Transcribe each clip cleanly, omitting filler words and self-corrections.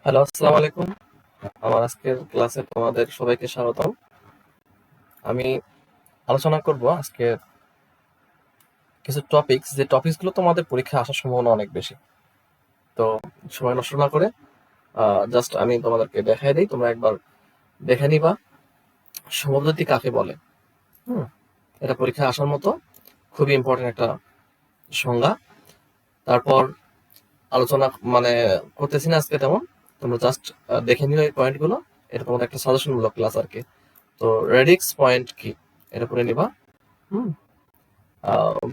Hello, আসসালামু আলাইকুম। আমার আজকের ক্লাসে তোমাদের সবাইকে স্বাগতম। আমি আলোচনা করব আজকে কিছু টপিকস, যে টপিকসগুলো তোমাদের পরীক্ষায় আসার সম্ভাবনা অনেক বেশি। তো সময় নষ্ট না করে জাস্ট আমি তোমাদেরকে দেখাই দিই, তোমরা একবার দেখে নিবা সমপদ্ধতি কাকে বলে। হুম, এটা পরীক্ষায় আসার মতো খুবই ইম্পর্টেন্ট একটা সংজ্ঞা। তারপর আলোচনা মানে করতেছি না আজকে তেমন, তোমরা জাস্ট দেখে নিও এই পয়েন্টগুলো। এটা তোমাদের একটা সাজেশনমূলক ক্লাস আর কি। তো রেডিক্স পয়েন্ট কি এটা পড়ে নিবা। হুম,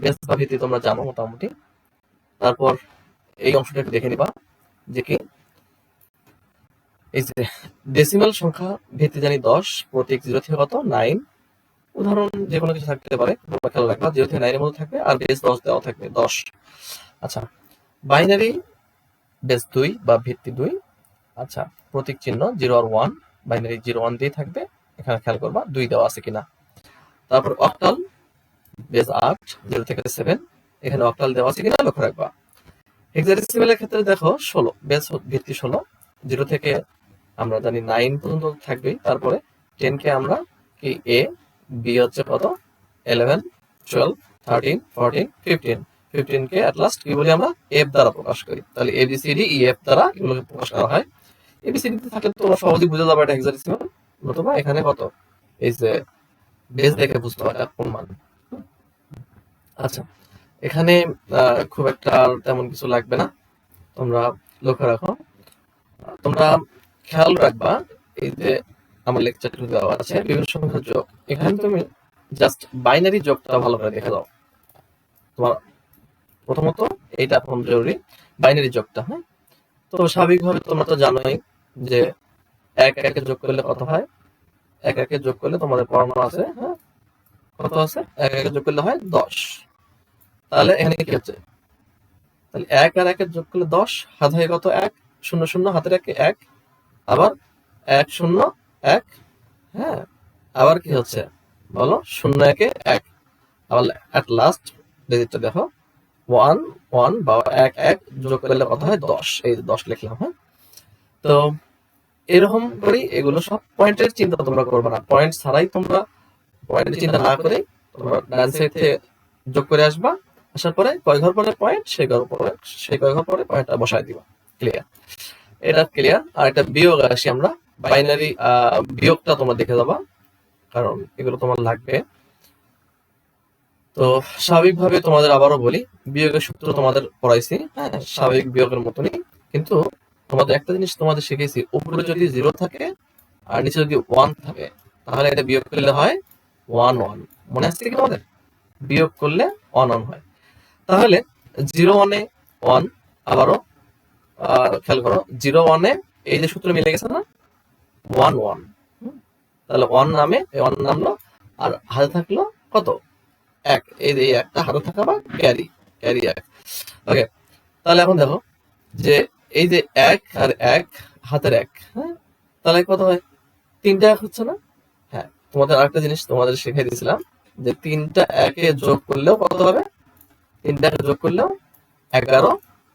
বেস বা ভিত্তি তোমরা জানো মোটামুটি। তারপর এই অংশটা একটু দেখে নিবা যে কি, এই যে ডেসিমাল সংখ্যা ভিত্তি জানি 10, প্রতীক 0 থেকে কত 9। উদাহরণ যে কোনো কিছু থাকতে পারে, তোমরা খেয়াল রাখবা 0 থেকে 9 এর মধ্যে থাকবে আর বেস 10 দেওয়া থাকবে 10। আচ্ছা, বাইনারি বেস 2 বা ভিত্তি 2। আচ্ছা, প্রতীক চিহ্ন 0 আর 1, বাইনারি 0 1 দিয়ে থাকবে। এখানে খেয়াল করবা 2 দেওয়া আছে কিনা। তারপর অক্টাল বেস 8, 0 থেকে 7, এখানে অক্টাল দেওয়া আছে কিনা লক্ষ্য রাখবা। হেক্সাডেসিমেলের ক্ষেত্রে দেখো 16, বেস ভিত্তি 16, 0 থেকে আমরা জানি 9 পর্যন্ত থাকবেই। তারপরে 10 কে আমরা কি এ, বি হচ্ছে কত 11, 12, 13, 14, 15, 15 কে এট লাস্ট কি বলি আমরা এফ দ্বারা প্রকাশ করি। তাহলে A B C D E F দ্বারা এগুলোকে প্রকাশ করা হয়। এ বি সি ডি থাকলে তোমরা সহজেই বুঝে যাবে এটা হেক্সাডেসিমেল, নতুবা এখানে কত এই যে বেস দেখে বুঝতে হবে কোন মান। আচ্ছা, এখানে খুব একটা তেমন কিছু লাগবে না, তোমরা লক্ষ্য রাখো। তোমরা খেয়াল রাখবা এই যে আমার লেকচার দেওয়া আছে বিভিন্ন সংখ্যার যোগ, এখানে তুমি জাস্ট বাইনারি যোগটা ভালো করে দেখে দাও। তোমার প্রথমত এইটা এখন জরুরি, বাইনারি যোগটা। হ্যাঁ, তো স্বাভাবিকভাবে তোমরা তো জানোই যে এক একে যোগ করলে কত হয়। এক একে যোগ করলে তোমাদের পড়ানো আছে, হ্যাঁ কত আছে, এক একে যোগ করলে হয় 10। তাহলে এখানে কি হচ্ছে, তাহলে এক আর একের যোগ করলে 10, হাত হয় কত 1, 0 0 হাতের একে 1, আবার 1 0 1, হ্যাঁ আবার কি হচ্ছে বলো 0 1 1, আবার এট লাস্ট ডিজিটটা দেখো 1 1 বা 1 1 যোগ করলে কত হয় 10, এই যে 10 লিখলাম। হ্যাঁ, তো এরকম করেই এগুলো সব পয়েন্টের চিন্তা তোমরা করবে না, পয়েন্ট ছাড়াই তোমরা পয়েন্টের চিন্তা না করে তোমরা ডান সাইড থেকে যোগ করে আসবা। আসার পরে কয় ঘর পরে পয়েন্ট, সেই কয় ঘর পরে পয়েন্টটা বসায় দিবা। ক্লিয়ার, এটা ক্লিয়ার। আর একটা বিয়োগ আসি আমরা, বাইনারি বিয়োগটা তোমরা দেখে যাবা, কারণ এগুলো তোমার লাগবে। তো স্বাভাবিকভাবে তোমাদের আবারও বলি, বিয়োগের সূত্র তোমাদের পড়াইছি, হ্যাঁ স্বাভাবিক বিয়োগের মতনই। কিন্তু তোমাদের একটা জিনিস তোমাদের শিখেছি, উপরে যদি 0 থাকে আর নিচে যদি 1 থাকে, তাহলে এটা বিয়োগ করলে হয় 1 1। মনে আসছে কি তোমাদের, বিয়োগ করলে 1 1 হয়। তাহলে 0 1 এ 1, আবারও খেয়াল করো 0 1 এ এই যে সূত্র মিলে গেছে না 1 1, তাহলে 1 নামে 1 নামলো, আর হাতে থাকলো কত 1, এই যে একটা হাতে থাকা বা ক্যারি, ক্যারি 1। ওকে, তাহলে এখন দেখো যে এই যে 1 আর 1 হাতের 1, হ্যাঁ তাহলে কত হয় 3টা 1 হচ্ছে না। হ্যাঁ, তোমাদের আরেকটা জিনিস তোমাদের শিখিয়ে দিয়েছিলাম যে 3টা 1 এ যোগ করলেও কত হবে, 3টা 1 এ যোগ করলেও 11,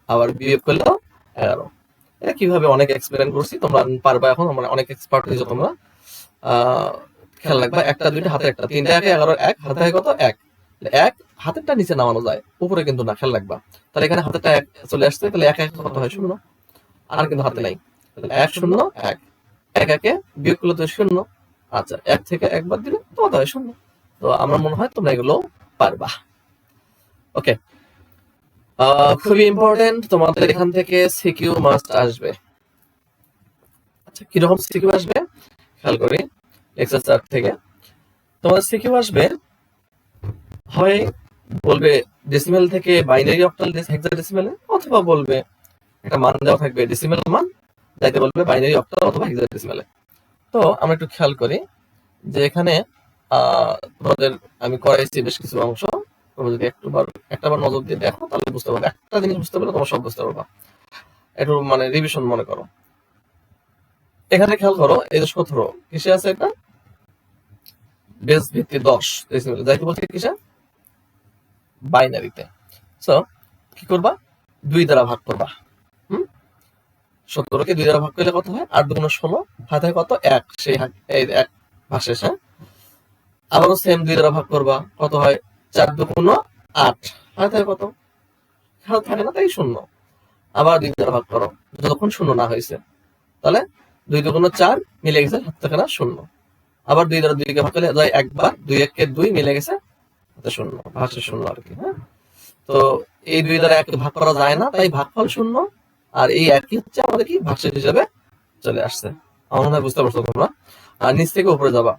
আবার বিয়োগ করলেও 11। এটা কিভাবে অনেক এক্সপেরিমেন্ট করছি, তোমরা পারবা এখন, মানে অনেক এক্সপার্ট হয়েছো তোমরা। খেয়াল রাখবা একটা দুইটা হাতে একটা, 3টা 1 এ 11 1 হাতে হয় কত 1, 1 হাতেরটা নিচে নামানো যায়, উপরে কিন্তু না, খেয়াল রাখবা। তাহলে এখানে হাতেরটা 1 চলে আসছে, তাহলে 1 1 কত হয় 0, আর কিন্তু হাতে নাই, তাহলে 1 0 1, 1 1 এ বিয়োগ করলে তো 0। আচ্ছা, 1 থেকে 1 বাদ দিলে তো কত হয় 0। তো আমার মনে হয় তোমরা এগুলো পারবা। ওকে, খুবই ইম্পর্টেন্ট, তোমাদের এখান থেকে সিকিউ মাস্ট আসবে। আচ্ছা, কিরকম সিকিউ আসবে খেয়াল করি, লেকচার থেকে তোমাদের সিকিউ আসবে, হয় বলবে ডেসিমেল থেকে বাইনারি অক্টাল হেক্সাডেসিমেলে, অথবা বলবে একটা মান দেওয়া থাকবে ডেসিমেল মান, যাইতে বলবে বাইনারি অক্টাল অথবা হেক্সাডেসিমেলে। তো আমরা একটু খেয়াল করি যে এখানে তোমাদের আমি করাইছি বেশ কিছু অংশ, তোমরা যদি একটাবার নজর দিয়ে দেখো তাহলে বুঝতে পারবে, একটা জিনিস বুঝতে পারলে তোমরা সব বুঝতে পারবা। একটু মানে রিভিশন মনে করো। এখানে খেয়াল করো এই যে 17 কিসে আছে, এটা বেস ভিত্তি 10 ডেসিমেলে, যাইতে বলছে কিসে বাইনারিতে। সো কি করবা, 2 দ্বারা ভাগ করবা। হুম, 17কে 2 দ্বারা ভাগ করলে কত হয়? 8 2 16, হাতে কত? 1, সেই এই 1 ভাগশেষ। হ্যাঁ, আবারও সেম 2 দ্বারা ভাগ করবা, কত হয়? 4 2 8, হাতে কত? হাতে থাকে না, তাই শূন্য। আবার 2 দ্বারা ভাগ করো যতক্ষণ শূন্য না হয়েছে, তাহলে 2 2 4 মিলে গেছে, হাতে থাকে না, শূন্য। আবার 2 দ্বারা 2 কে ভাগ করলে যায় একবার, 2 1 কে 2 মিলে গেছে, হাতে শূন্য, ভাগশেষ শূন্য আর কি। হ্যাঁ, তো এই 2 দ্বারা 1 ভাগ করা যায় না, তাই ভাগফল শূন্য। আর এই একই হচ্ছে আমাদের কি ভাগশেষ হিসেবে চলে আসছে। আমার মনে হয় বুঝতে পারছো তোমরা। আর নিচ থেকে উপরে যাবা,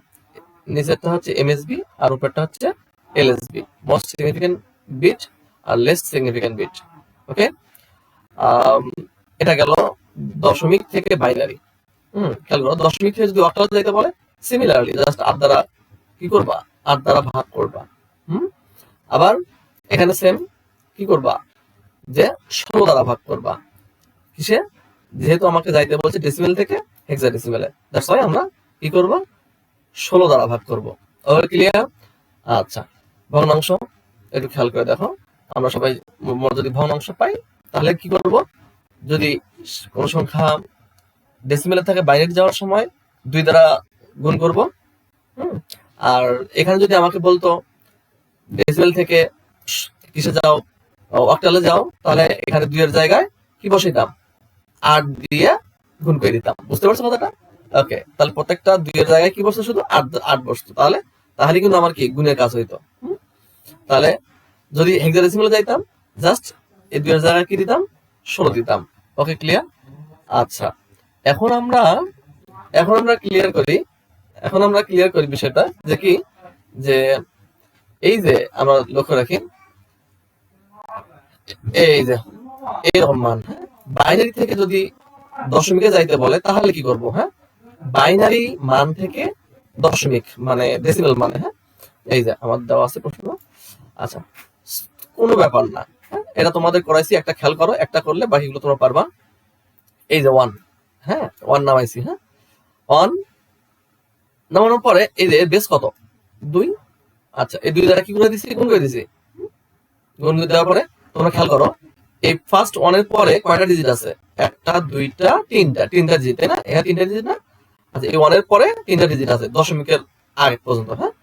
নিচেরটা হচ্ছে এমএসবি আর উপরেরটা হচ্ছে এলএসবি, মোস্ট সিগনিফিকেন্ট বিট আর লেস সিগনিফিকেন্ট বিট। ওকে, এটা গেল দশমিক থেকে বাইনারি। খেয়াল করো, দশমিক থেকে যদি অক্টাল যাইতে বলে, সিমিলারলি জাস্ট 8 দ্বারা কি করবা? 8 দ্বারা ভাগ করবা। আবার এখানে সেম কি করবা? যে 16 দ্বারা ভাগ করবা। কিসে? যেহেতু আমাকে যাইতে বলছে ডেসিমেল থেকে হেক্সাডেসিমেলে, দ্যাটস ওয়াই আমরা কি করব? 16 দ্বারা ভাগ করব। ওকে, ক্লিয়ার? আচ্ছা, ভগ্নাংশ একটু খেয়াল করে দেখো। আমরা সবাই যদি ভগ্নাংশ পাই, তাহলে কি করব? যদি কোন সংখ্যা ডেসিমেলে থেকে বাইনারি যাওয়ার সময় 2 দ্বারা গুণ করব। আর এখানে যদি আমাকে বলতো ডেসিমেল থেকে কিসে যাও? অক্টালে যাও, তাহলে এখানে 2 এর জায়গায় কি বসাইতাম? 8 দিয়ে গুণ করে দিতাম। বুঝতে পারছো কথাটা? ওকে, তাহলে প্রত্যেকটা 2 এর জায়গায় কি বসতো? শুধু 8 বসতো। তাহলে কিন্তু আমার কি গুণের কাজ হইতো। তাহলে যদি হেক্সাডেসিমেলে যাইতাম, জাস্ট এই 2 এর জায়গায় কি দিতাম? 16 দিতাম। ওকে, ক্লিয়ার? আচ্ছা, এখন আমরা ক্লিয়ার করি বিষয়টা, যে কি, যে এই যে আমরা লক্ষ্য রাখি, এই যে এরকম মান বাইনারি থেকে যদি দশমিকে যাইতে বলে, তাহলে কি করব? হ্যাঁ, বাইনারি মান থেকে দশমিক মানে ডেসিমেল মানে, হ্যাঁ, এই যে আমার দেওয়া আছে প্রশ্ন। আচ্ছা, কোনো ব্যাপার না, এটা তোমাদের করাইছি, একটা খেয়াল করো, একটা করলে বাকিগুলো তোমরা পারবা। এই যে 1, হ্যাঁ, 1 নামাইছি। হ্যাঁ, 1 নামানোর পরে এই যে বেস কত? 2। আচ্ছা, এই 2 দ্বারা কি করে দিছি? গুণ করে দিছি। গুণ করে দেওয়ার পরে তোমরা খেয়াল করো, এই ফার্স্ট 1 এর পরে কয়টা ডিজিট আছে? 1টা 2টা 3টা, 3টা ডিজিট, তাই না? এখানে 3টা ডিজিট না? আচ্ছা, এই 1 এর পরে 3টা ডিজিট আছে দশমিকের আগে পর্যন্ত। হ্যাঁ,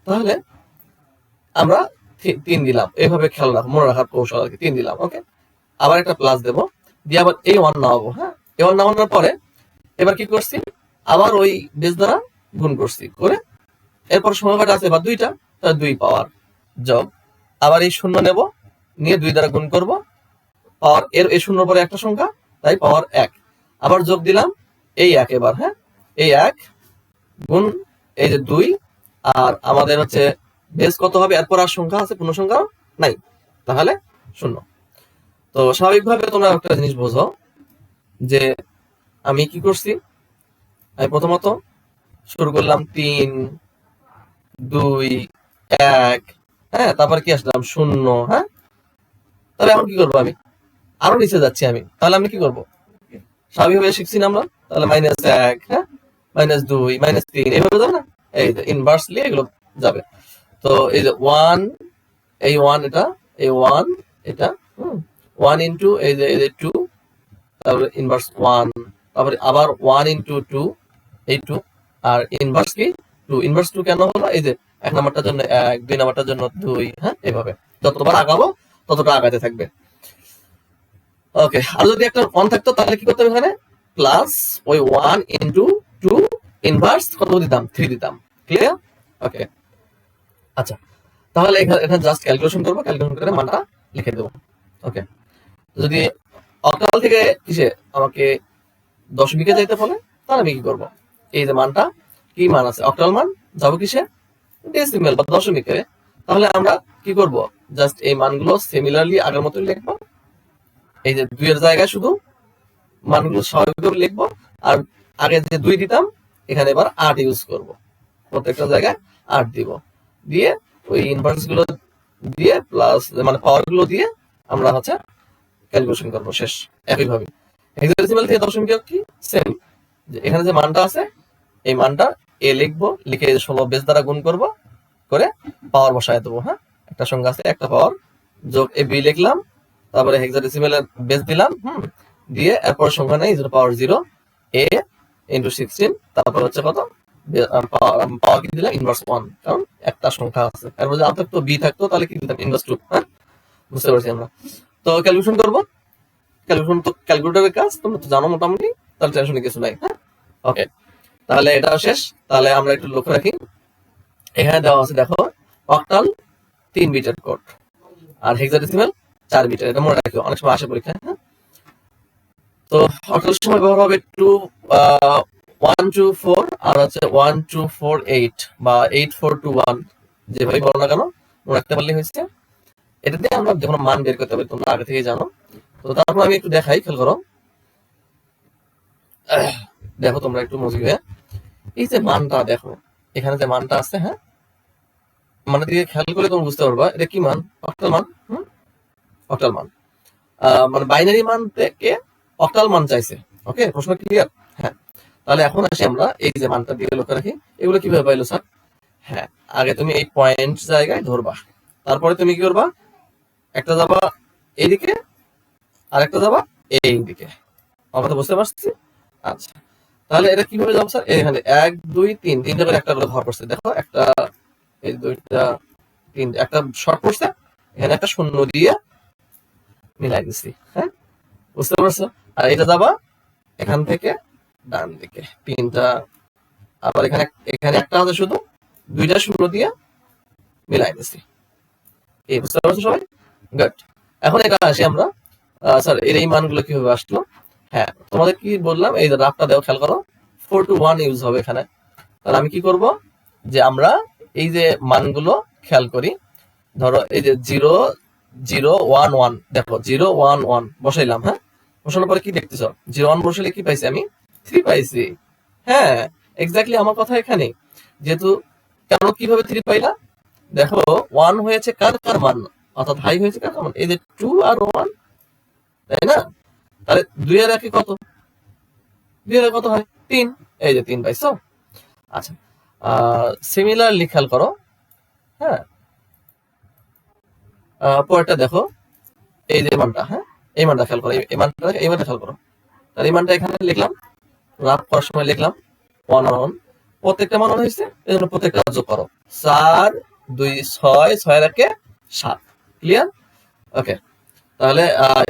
তাহলে আমরা 3 দিলাম। এইভাবে খেয়াল রাখো, মনে রাখার কৌশল আর কি, 3 দিলাম। ওকে, আবার একটা প্লাস দেব, দিয়ে আবার এই 1 নামাবো। হ্যাঁ, এই 1 নামানোর পরে এবার কি করছি? আবার ওই বেস দ্বারা গুণ করছি, করে এরপর সংখ্যাটা আছে বা 2টা, তাহলে 2 পাওয়ার যোগ, আবার এই 0 নেব, নিয়ে 2 দ্বারা গুণ করব, পাওয়ার এই 0 পরে একটা সংখ্যা, তাই পাওয়ার 1, আবার যোগ দিলাম এই 1 এবার। হ্যাঁ, এই 1 গুণ এই যে 2, আর আমাদের হচ্ছে বেস কত হবে? এরপর আর সংখ্যা আছে, পূর্ণ সংখ্যা নাই, তাহলে 0। তো স্বাভাবিকভাবে তোমরা একটা জিনিস বোঝো, যে আমি কি করছি? আমি প্রথমত শুরু করলাম 3 2 1, হ্যাঁ, তারপর কি আসলাম 0। হ্যাঁ, তাহলে এখন কি করবো? আমি আরো নিচে যাচ্ছি। আমি তাহলে আমি কি করবো? স্বাভাবিকভাবে শিখছি না আমরা, তাহলে -1, হ্যাঁ, -2, -3, এইভাবে যাবে না? এই যে ইনভার্সলি এগুলো যাবে। তো এই যে 1, এই 1 এটা, এই 1 এটা, 1 ইন্টু এই যে 2, তারপরে ইনভার্স 1, তারপরে আবার 1 ইন্টু 2, এই 2, আর ইনভার্স কি 2। ইনভার্স 2 কেন হলো? এই যে 1 নাম্বারটার জন্য 1, 2 নাম্বারটার জন্য 2। হ্যাঁ, এইভাবে যতবার আগাবো ততটা আগাতে থাকবে। ওকে, আর যদি একটা 1 থাকতো, তাহলে কি করতে হবে? এখানে প্লাস ওই 1 ইন্টু 2 ইনভার্স কত দিতাম? 3 দিতাম। ক্লিয়ার? ওকে, আচ্ছা, তাহলে এখানে জাস্ট ক্যালকুলেশন করবো, ক্যালকুলেশন করে মানটা লিখে দেবো। ওকে, যদি অক্টাল থেকে কিসে আমাকে দশমিকে যাইতে বলে, তাহলে আমি কি করব? এই যে মানটা, কি মান আছে? অক্টাল মান, যাবো কিসে? ডেসিমেল বা দশমিকে। তাহলে আমরা কি করব? জাস্ট এই মানগুলো সিমিলারলি আগের মতোই লিখবো। এই যে 2 এর জায়গায় শুধু মানগুলো স্বাভাবিকভাবে লিখবো, আর আগে যে 2 দিতাম, এখানে এবার 8 ইউজ করব, প্রত্যেকটা জায়গায় 8 দিব, দিয়ে ওই ইনভার্স গুলো দিয়ে প্লাস মানে পাওয়ার গুলো দিয়ে আমরা হচ্ছে ক্যালকুলেশন করব। শেষ। একইভাবে হেক্সাডেসিমাল থেকে দশমিক কি সেম, যে এখানে যে মানটা আছে, এই মানটা এ লিখবো, লিখে 16 বেস দ্বারা গুণ করব, করে পাওয়ার বসায় দেবো। হ্যাঁ, একটা সংখ্যা আছে, একটা পাওয়ার, যোগ এ বি লিখলাম, তারপরে হেক্সাডেসিমালের বেস দিলাম, দিয়ে এরপর সংখ্যা নেই পাওয়ার 0 a ইন্টু 16, তারপর হচ্ছে কত পাওয়ার কি দিলাম ইনভার্স 1, কারণ একটা সংখ্যা আছে। এরপর যদি আর থাকতো b থাকতো তাহলে কি দিতাম ইনভার্স 2। হ্যাঁ, বুঝতে পারছি আমরা। তো ক্যালকুলেশন করবো, ক্যালকুলেশন তো ক্যালকুলেটরের কাজ, তোমরা তো জানো মোটামুটি, তাহলে টেনশন কিছু নাই। হ্যাঁ, ওকে, তাহলে এটা শেষ। তাহলে আমরা একটু লক্ষ্য রাখি, এখানে দেওয়া আছে দেখো অক্টাল 3 বিটের কোড আর হেক্সাডেসিমাল 4 বিটের, এটা মনে রাখো, অনেক সময় আসে পরীক্ষায়। হ্যাঁ, তো অক্টাল সময় ব্যবহার হবে 124 আর হচ্ছে 1248 বা 8421, যেভাবে বলো না কেন মনে রাখতে পারলে হয়েছে। এটা দিয়ে আমরা যখন মান বের করতে পারি, তোমরা আগে থেকে জানো। তো তারপর আমি একটু দেখাই, খেয়াল করো, দেখো তোমরা একটু মজা হয়ে, এই যে মানটা দেখো, এখানে যে মানটা আছে, হ্যাঁ, মানে দিয়ে খেয়াল করে তুমি বুঝতে পারবা এটা কি মান, অক্টাল মান। অক্টাল মান, মানে বাইনারি মান থেকে অক্টাল মান চাইছে। ওকে, প্রশ্ন ক্লিয়ার? হ্যাঁ, তাহলে এখন আসি আমরা এই যে মানটা দিয়ে লক্ষ্য রাখি, এগুলো কিভাবে পাইলো স্যার? হ্যাঁ, আগে তুমি এই পয়েন্ট জায়গায় ধরবা, তারপরে তুমি কি করবা, একটা যাবা এইদিকে আর একটা যাবা এইদিকে। আমার কথা বুঝতে পারছি? আচ্ছা, তাহলে এটা কিভাবে যাবো স্যার? এখানে 1 2 3 তিনটা করে একটা করে ঘর পড়ছে, দেখো একটা, এই দুইটা, তিন, একটা শর্ট পড়ছে, এখানে একটা শূন্য দিয়ে মিলাই দিচ্ছি। হ্যাঁ, বুঝতে পারছো? আর এটা যাবা এখান থেকে ডান দিকে তিনটা, আবার এখানে এখানে একটা আছে শুধু, দুইটা শূন্য দিয়ে মিলাই দিচ্ছি। এই বুঝতে পারছো সবাই? গুড। এখন এটা আসি আমরা, স্যার এর এই মানগুলো কিভাবে আসলো? হ্যাঁ, তোমাদের কি বললাম, এই যে রাফটা দেও, খেয়াল করো 4 to 1 ইউজ হবে এখানে। তাহলে আমি কি করব, যে আমরা এই যে মানগুলো খেয়াল করি, ধরো এই যে 0 0 1 1, দেখো 0 1 1 বসাইলাম। হ্যাঁ, বসানোর পরে কি দেখতেছ, 0 1 বসালে কি পাইছি আমি? 3 পাইছি। হ্যাঁ, এক্স্যাক্টলি আমার কথা এখানে, যেহেতু কেন কিভাবে 3 পাইলা, দেখো 1 হয়েছে কার কার মান, অর্থাৎ হাই হয়েছে কার কার মান, এই যে 2 আর 1, তাই না? তাহলে 2 এর 1 কত, 2 এর কত হয় 3, এই যে 3 পাইছো। আচ্ছা, সিমিলারলি খেয়াল করো, হ্যাঁ, পরেরটা দেখো, এই যে মানটা, হ্যাঁ, এই মানটা খেয়াল করো, এই মানটা খেয়াল করো। তাহলে এই মানটা এখানে লিখলাম, রাফ করার সময় লিখলাম 1 1, প্রত্যেকটা মান হয়েছে, এই জন্য প্রত্যেকটা যোগ করো, 4 2 6, 6 এর 7। ক্লিয়ার? ওকে, তাহলে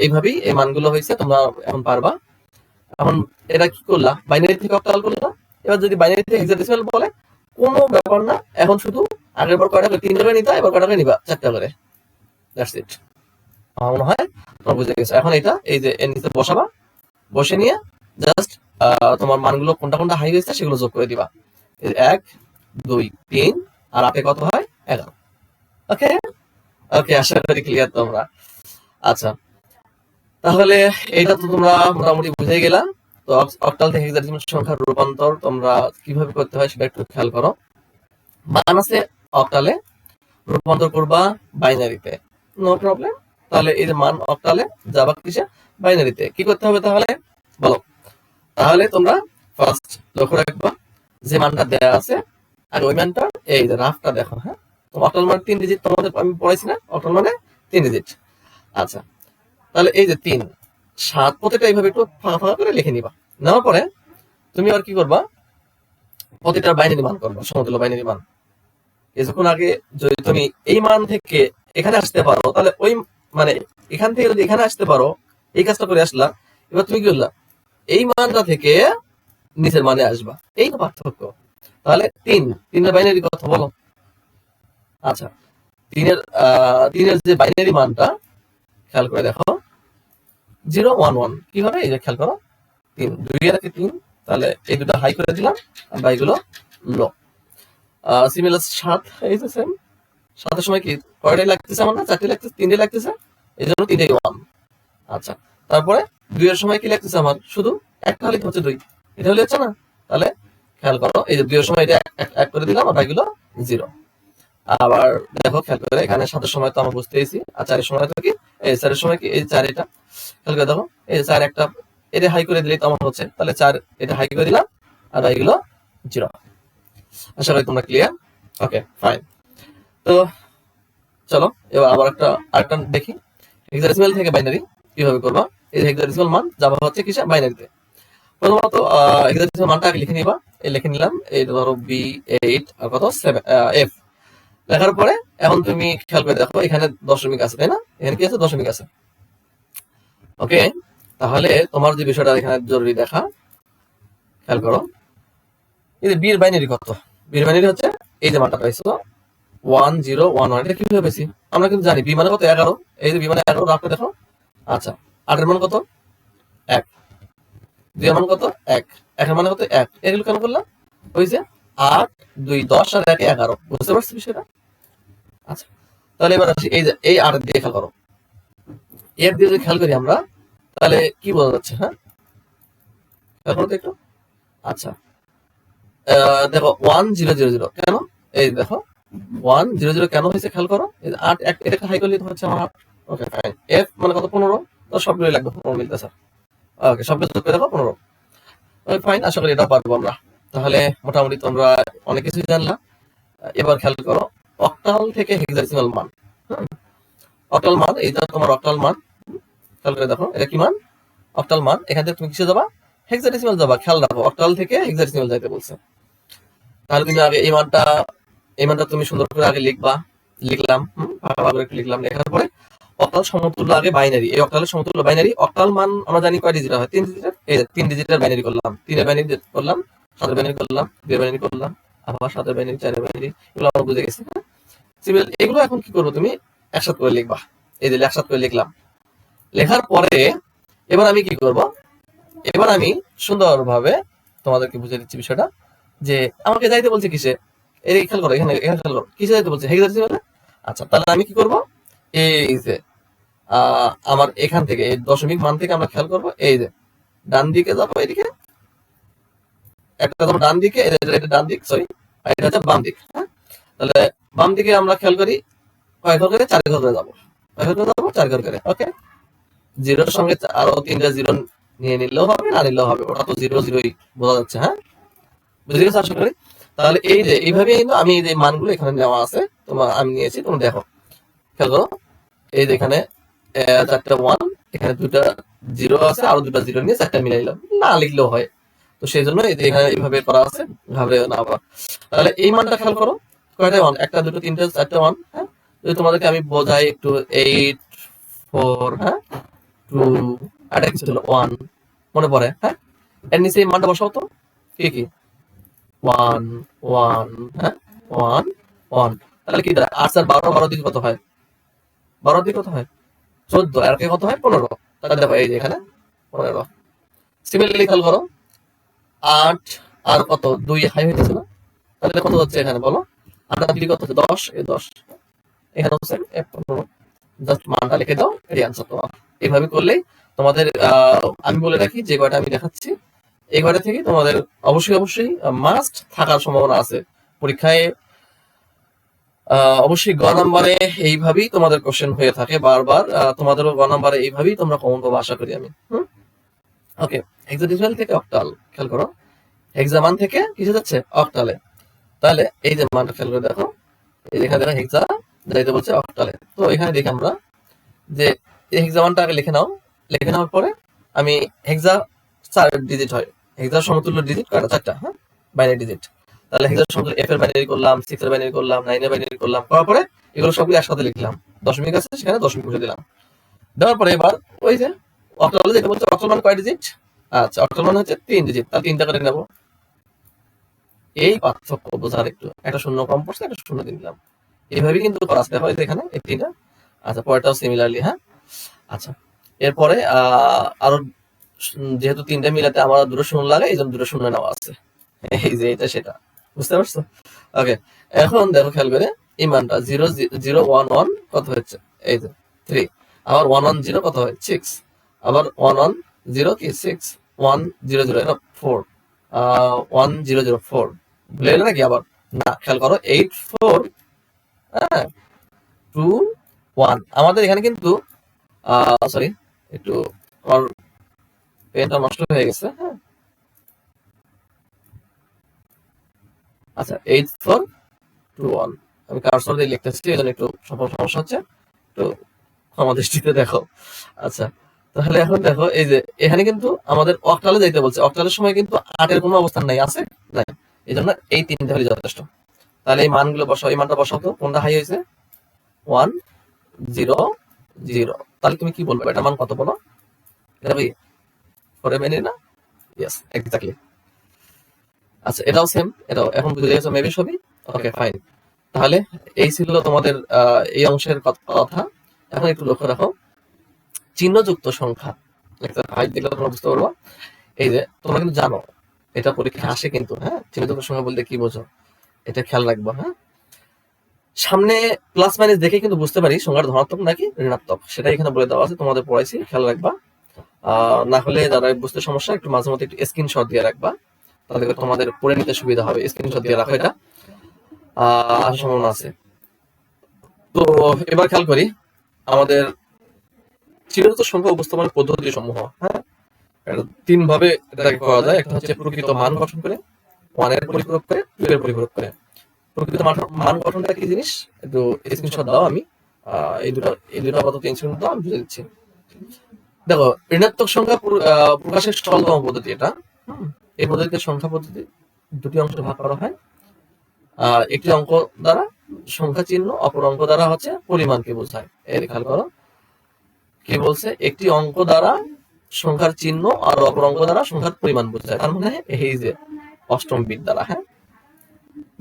এইভাবেই এই মানগুলো হয়েছে, তোমরা এখন পারবা। এখন এটা কি করলা, বাইনারি থেকে অক্টাল করলা। এবার যদি বাইনারি থেকে হেক্সাডেসিমাল বলে, কোনো ব্যাপার না, এখন শুধু আগের বার কয়টা করে 3টা করে নিতা, এবার কয়টা করে নিবা, 4টা করে। That's it. আমার মনে হয় তোমরা বুঝে গেছো। এখন এটা এই যে এর নিচে বসাবা, বসে নিয়ে জাস্ট তোমার মানগুলো কোনটা কোনটা হাই হয়েছে সেগুলো যোগ করে দিবা। 1 2 3 আর 8 কত হয় 11। ওকে, ওকে, আশা করি ক্লিয়ার তোমরা। আচ্ছা, তাহলে এটা তো তোমরা মোটামুটি বুঝে গেলা। তো অক্টাল থেকে হেক্সাডেসিমাল সংখ্যার রূপান্তর তোমরা কিভাবে করতে হয় সেটা একটু খেয়াল করো। মান আছে অক্টালে, রূপান্তর করবা বাইনারিতে, নো প্রবলেম। তাহলে এই যে মান অক্টালে যাবা কিসে, বাইনারিতে। কি করতে হবে তাহলে বলো? তাহলে তোমরা ফার্স্ট লক্ষ্য রাখবা যে মানটা দেয়া আছে, আর ওই মানটা এই যে রাফটা দেখো। হ্যাঁ, তো অক্টাল মানে 3 ডিজিট, তোমাদের আমি পড়াইছি না, অক্টাল মানে 3 ডিজিট। আচ্ছা, তাহলে এই যে 3 7 প্রত্যেকটা এইভাবে একটু ফাঁকা ফাঁকা করে লিখে নিবা। নেওয়ার পরে তুমি আর কি করবা, প্রতিটার বাইনারি মান করবা, সমতুল্য বাইনারি মান। কিছুক্ষণ আগে যদি তুমি এই মান থেকে এখানে আসতে পারো, তাহলে ওই মানে এখান থেকে যদি এখানে আসতে পারো, এই কাজটা করে আসলা, এবার তুমি কি করলা, এই মানটা থেকে নিচের মানে আসবা, এই তো পার্থক্য। তাহলে 3 বাইনারি কথা বলো। আচ্ছা, 3 এর যে বাইনারি মানটা খেয়াল করে দেখো, 0 1 1 কি হবে, এই যে খেয়াল করো, 3 2 এর 3, তাহলে এই দুটো হাই করে দিলাম আর বাইগুলো লো। সিমিলার 7, এই যে সেম, 7 এর সময় কি কয়টাই লাগতেছে আমার, না 4টে লাগতেছে, 3টে লাগতেছে, এই জন্য 3টাই 1। আচ্ছা, তারপরে 2 এর সময় কি লাগতেছে আমার, শুধু একটা হলে হচ্ছে 2, এটা হলে হচ্ছে না। তাহলে খেয়াল করো, এই যে 2 এর সময় এটা এক করে দিলাম আর বাইগুলো 0। আবার দেখো খেয়াল করে, এখানে 7 এর সময় তো আমরা বুঝতেইছি, আর 4 এর সময় তো কি, এই 4 এর সময় কি, এই 4 এটা খেয়াল করে দেখো, এই 4 একটা এটা হাই করে দিলেই তো আমার হচ্ছে, তাহলে 4 এটা হাই করে দিলাম আর বাইগুলো 0। আশা করি তোমরা ক্লিয়ার। ওকে, ফাইন। তো চলো এবার আবার আরেকটা দেখি, হেক্সাডেসিমাল থেকে বাইনারি কিভাবে করবা। এই হেক্সাডেসিমাল মান যাবা হচ্ছে কিসে বাইনারিতে। প্রথমত হেক্সাডেসিমাল মানটা আগে লিখে নিবা, এই লিখে নিলাম, এই ধরো B8 আর কত 7 F লেখার পরে এখন তুমি খেয়াল করে দেখো এখানে দশমিক আছে, তাই না? এখানে কি আছে? দশমিক আছে। ওকে, তাহলে তোমার যে বিষয়টা এখানে জরুরি দেখা, খেয়াল করো, এই যে বির বাইনারি কত? বির বাইনারি হচ্ছে এই যে মানটা পাইছো 1011, এটা কিভাবে পেয়েছি? আমরা কিন্তু জানি বি মানে কত 11, এই যে বি মানে 11 রাখতে দেখো। আচ্ছা, 8 এর মান কত? 1, 2 এর মান কত? 1, 1 এর মানে কত? 1, এগুলো কেন করলাম? ওই যে 8 2 10 আর 1 11, বুঝতে পারছো বিষয়টা? আচ্ছা, তাহলে এবার আসি এই যে এই 8 দিয়ে খেয়াল করো, এর দিয়ে যদি খেয়াল করি আমরা, তাহলে কি বোঝা যাচ্ছে? হ্যাঁ, খেয়াল করো তো একটু। আচ্ছা, দেখো 1000 কেন? এই দেখো 100 কেন হয়েছে খেয়াল করো, এই যে 8 এটাকে হাই করলে হচ্ছে আমার 8। ওকে ফাইন, এফ মানে কত? 15, তো সবগুলোই লাগবে 15 মিলতেছে। ওকে, সবগুলো যোগ করে দেখো 15। ওকে ফাইন, আশা করি এটা পারবো আমরা। তাহলে মোটামুটি তোমরা অনেক কিছুই জানলা। এবার খেয়াল করো অক্টাল থেকে হেক্সাডেসিমাল মান। অক্টাল মান, এইটা তোমার অক্টাল মান, খেয়াল করে দেখো এটা কি মান? অক্টাল মান। এখান থেকে তুমি কিসে যাবা? হেক্সাডেসিমাল যাবা। খেয়াল রাখো অক্টাল থেকে হেক্সাডেসিমাল যাইতে বলছে। তাহলে তুমি আগে এই মানটা তুমি সুন্দর করে আগে লিখবা। লিখলাম, ভালো করে একটু লিখলাম। লেখার পরে অক্টাল সমতুল্য আগে বাইনারি, এই অক্টালের সমতুল্য বাইনারি। অক্টাল মান আমরা জানি কয় ডিজিটের হয়? 3 ডিজিটের। এই 3 ডিজিটের বাইনারি করলাম, 3 এর বাইনারি করলাম, 7 এর বাইনারি করলাম, 2 এর বাইনারি করলাম, আবার 7 এর বাইনারি, 4 এর বাইনারি, এগুলো আমরা বুঝে গেছি। সিম্পল, এগুলো এখন কি করবো? তুমি একসাথে করে লিখবা। এই যে একসাথে করে লিখলাম। লেখার পরে এবার আমি কি করব? এবার আমি সুন্দরভাবে তোমাদেরকে বুঝিয়ে দিচ্ছি বিষয়টা, যে আমাকে যাইতে বলছে কিসে? এই খেয়াল করো, এখানে এখানে খেয়াল করো, কিসে যাইতে বলছে? হেক্সাডেসিমালে। আচ্ছা, তাহলে আমি কি করব? এই যে আমার এখান থেকে এই দশমিক মান থেকে আমরা খেয়াল করব, এই যে ডান দিকে যাবো, এদিকে একটা যাবো ডান দিকে, এটা ডান দিক, সরি, আর এটা হচ্ছে বাম দিক। হ্যাঁ, তাহলে বাম দিকে আমরা খেয়াল করি কয় ঘর করে? 4 ঘর করে যাবো। কয় ঘর করে যাবো? 4 ঘর করে। ওকে, জিরোর সঙ্গে আরো 3টা জিরো নিয়ে নিলেও হবে, না নিলেও হবে, ওটা তো জিরো জিরোই বোঝা যাচ্ছে। হ্যাঁ, বুঝে গেছো আশা করি। তাহলে এই যে এইভাবে কিন্তু আমি এই যে মানগুলো এখানে নেওয়া আছে, তোমার আমি নিয়েছি, তুমি দেখো, খেয়াল করো, এই যে এখানে 4টা 1, এখানে 2টা জিরো আছে, আরো 2টা জিরো নিয়ে 4টা মিলাইলাম, না লিখলেও হয়। তো সেই জন্য এই যে এখানে এইভাবে করা আছে, ঘাবড়ে না আবার। তাহলে এই মানটা খেয়াল করো, কয়টা 1? 1টা 2টা 3টা 4টা 1। হ্যাঁ, যদি তোমাদেরকে আমি বোঝাই একটু, 8 4, হ্যাঁ, 2, আর এটা কিছু ছিল 1, মনে পড়ে? হ্যাঁ, এর নিচে এই মানটা বসাও তো, কি কি? 1 1, হ্যাঁ, 1 1। তাহলে কি দাঁড়ায়? 8 আর 12, 12 দিকে কত হয়? 12 দিকে কত হয়? 14, আর কে কত হয়? 15। তাহলে দেখো এই যে এখানে 15। সিমিলারলি খেয়াল করো, 8 আর কত? 2 হাই হইতেছে না? তাহলে কত হচ্ছে এখানে বলো? 8 আর 2 কত হচ্ছে? 10, এই 10। এখানে হচ্ছে 15। জাস্ট মানটা লিখে দাও, এই আনসার তোমার। এইভাবে করলেই তোমাদের আমি বলে রাখি, যে কয়টা আমি দেখাচ্ছি এই কয়টা থেকে তোমাদের অবশ্যই মাস্ট থাকার সম্ভাবনা আছে পরীক্ষায়। অবশ্যই গ নাম্বারে এইভাবেই তোমাদের কোশ্চেন হয়ে থাকে বারবার। তোমাদেরও গ নাম্বারে এইভাবেই তোমরা কমন পাবো আশা করি আমি। ওকে, হেক্সাডেসিমাল থেকে অক্টাল, খেয়াল করো হেক্সামান থেকে কিসে যাচ্ছে? অক্টালে। তাহলে এই যে মানটা খেয়াল করে দেখো, এই যেখানে দেখো হেক্সা যাইতে বলছে অক্টালে। তো এখানে দেখি আমরা যে এই হেক্সামানটা আগে লিখে নাও। লিখে নেওয়ার পরে আমি হেক্সা 4 ডিজিট হয়, হেক্সার সমতুল্য ডিজিট কয়টা? 4টা। হ্যাঁ, বাইনারি ডিজিট। তাহলে হেক্সার সমতুল্য এফ এর বাইনারি করলাম, 6 এর বাইনারি করলাম, 9 এর বাইনারি করলাম, করার পরে এগুলো সবগুলো একসাথে লিখলাম। দশমিক আছে সেখানে দশমিক বসে দিলাম। দেওয়ার পরে এবার ওই যে অক্টালে যেটা বলছে, অক্টাল মান কয় ডিজিট? আচ্ছা, অক্টাল মান হচ্ছে 3 ডিজিট, তাহলে 3টা করে নেব। এই পার্থক্য বোঝার একটু, একটা শূন্য কম পড়ছে, একটা শূন্য দিয়ে দিলাম। এইভাবে কিন্তু করা আসতে হয় এখানে এই 3টা। আচ্ছা, পরেরটাও সিমিলারলি। হ্যাঁ, আচ্ছা, এরপরে আরো যেহেতু 3টা মিলাতে আমার দুটো শূন্য লাগে, এই জন্য দুটো শূন্য নেওয়া আছে। এই যে এটা সেটা, বুঝতে পারছো? ওকে, এখন দেখো খেয়াল করে এই মানটা 0 0 1 1 কত হচ্ছে? এই যে 3। আবার 1 1 0 কত হয়? 6। আবার 1 1 0 কি 6, 1 0 0 এটা 4, 1 0 0 4। ভুলে গেলে নাকি আবার? না, খেয়াল করো 8 4, হ্যাঁ, 2 1। আমাদের এখানে কিন্তু সরি, একটু আমার পেনটা নষ্ট হয়ে গেছে। হ্যাঁ, আচ্ছা, 8 4 2 1। আমি কার্সর দিয়ে লিখতেছি, এই জন্য একটু সমস্যা হচ্ছে, একটু ক্ষমা দৃষ্টিতে দেখো। আচ্ছা, তাহলে এখন দেখো এই যে এখানে কিন্তু আমাদের অক্টালে যাইতে বলছে, অক্টালের সময় কিন্তু 8-এর কোনো অবস্থান নাই, আছে নাই, এই জন্য এই 3টা হলে যথেষ্ট। তাহলে এই মানগুলো বসাও, এই মানটা বসাও তো, কোনটা হাই হয়েছে? 1 0 0। তাহলে তুমি কি বলবে, এটা মান কত বলো? এটা ভাই 4 এমএন না? Yes, exactly. আচ্ছা, এটাও সেম, এটাও এখন বুঝে গেছো মেবি সবই। Okay fine. তাহলে এই ছিল তোমাদের এই অংশের কথা। এখন একটু লক্ষ্য রাখো, চিহ্নযুক্ত সংখ্যা হাইট দেখলে তোমরা বুঝতে পারবো। এই যে তোমরা কিন্তু জানো এটা পরীক্ষায় আসে কিন্তু, হ্যাঁ, চিহ্নযুক্ত সংখ্যা বলতে কি বোঝো এটা খেয়াল রাখবো। হ্যাঁ, সামনে প্লাস মাইনাস দেখে কিন্তু বুঝতে পারি সংখ্যাটা ধনাত্মক নাকি ঋণাত্মক, সেটা এখানে বলে দেওয়া আছে, তোমাদের পড়াইছি, খেয়াল রাখবা। না হলে যারা বুঝতে সমস্যা, একটু মাঝে মধ্যে একটু স্ক্রিনশট দিয়ে রাখবা, তাহলে তোমাদের পড়ে নিতে সুবিধা হবে। স্ক্রিনশট দিয়ে রাখো, এটা আসার সম্ভাবনা আছে। তো এবার খেয়াল করি আমাদের চিহ্নিত সংখ্যা উপস্থাপনের পদ্ধতি সমূহ। হ্যাঁ, 3 ভাবে এটাকে করা যায়। একটা হচ্ছে প্রকৃত মান গঠন করে, 1 এর পরিপূরক করে, 2 এর পরিপূরক করে। প্রকৃত মান গঠনটা কি জিনিস একটু স্ক্রিনশট দাও, আমি এই দুটো আপাতত স্ক্রিনশট দাও, আমি বুঝে দিচ্ছি। দেখো, ঋণাত্মক সংখ্যা প্রকাশের সরলতম পদ্ধতি এটা। এই পদ্ধতিতে সংখ্যা পদ্ধতি দুটি অংশে ভাগ করা হয়। একটি অঙ্ক দ্বারা সংখ্যা চিহ্ন, অপর অঙ্ক দ্বারা হচ্ছে পরিমাণকে বোঝায়। এই খেয়াল করো কি বলছে, একটি অঙ্ক দ্বারা সংখ্যার চিহ্ন আর অপর অঙ্ক দ্বারা সংখ্যার পরিমাণ বোঝায়। তার মানে এই যে অষ্টম বিট দ্বারা, হ্যাঁ,